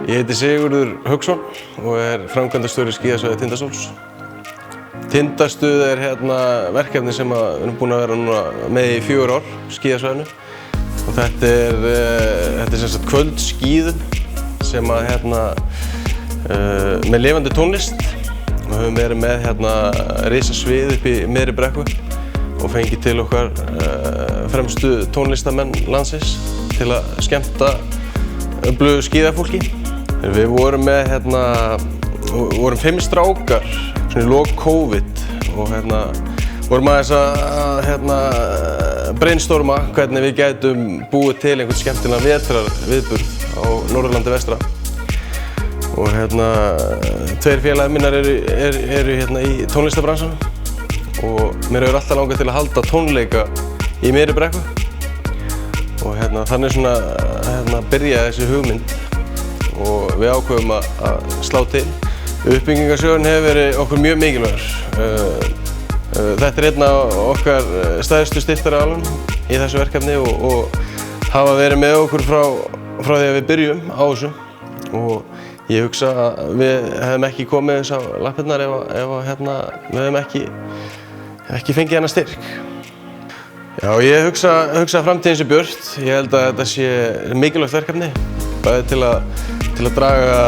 Ég heiti Sigurður Hauksson og framkvæmdastjóri skíðasvæði Tindastóls. Tindastuð verkefni sem við erum búin að vera með í 4 ár, skíðasvæðinu. Og þetta er sem sagt kvöldskíðun sem með lifandi tónlist. Við höfum verið með risasvið upp í miðri brekku og fengið til okkar fremstu tónlistamenn landsins til að skemmta öflugu skíðafólki. Við vorum með vorum 5 strákar í lok COVID og vorum aðeins að brainstorma hvernig við gætum búið til einhvern skemmtilegan vetrarviðburð á Norðurlandi vestra. Og 2 félagar minnar eru í tónlistarbransanum og mér hefur alltaf langað til að halda tónleika í miðri brekku. Og þannig byrjaði þessi hugmynd og við ákveðum að slá til. Uppbyggingarsjóðurinn hefur verið okkur mjög mikilvægur. Þetta er einn af okkar stærstu styrktaraðilum í þessu verkefni og hafa verið með okkur frá því að við byrjum á þessu. Og ég hugsa að við hefðum ekki komið þess á lappirnar ef við hefðum ekki fengið þennan styrk. Já, ég hugsa að framtíðin sé björt. Ég held að þetta sé mikilvægt verkefni, bæði til að draga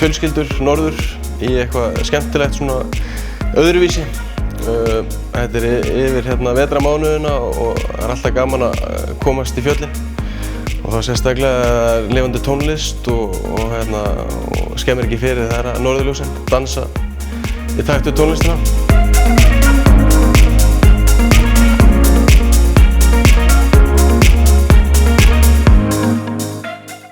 fjölskyldur norður í eitthvað skemmtilegt öðruvísi. Þetta er yfir vetrarmánuðina og það er alltaf gaman að komast í fjöllin. Og þá sérstaklega lifandi tónlist og skemmir ekki fyrir þegar norðurljósin dansa í takt við tónlistina.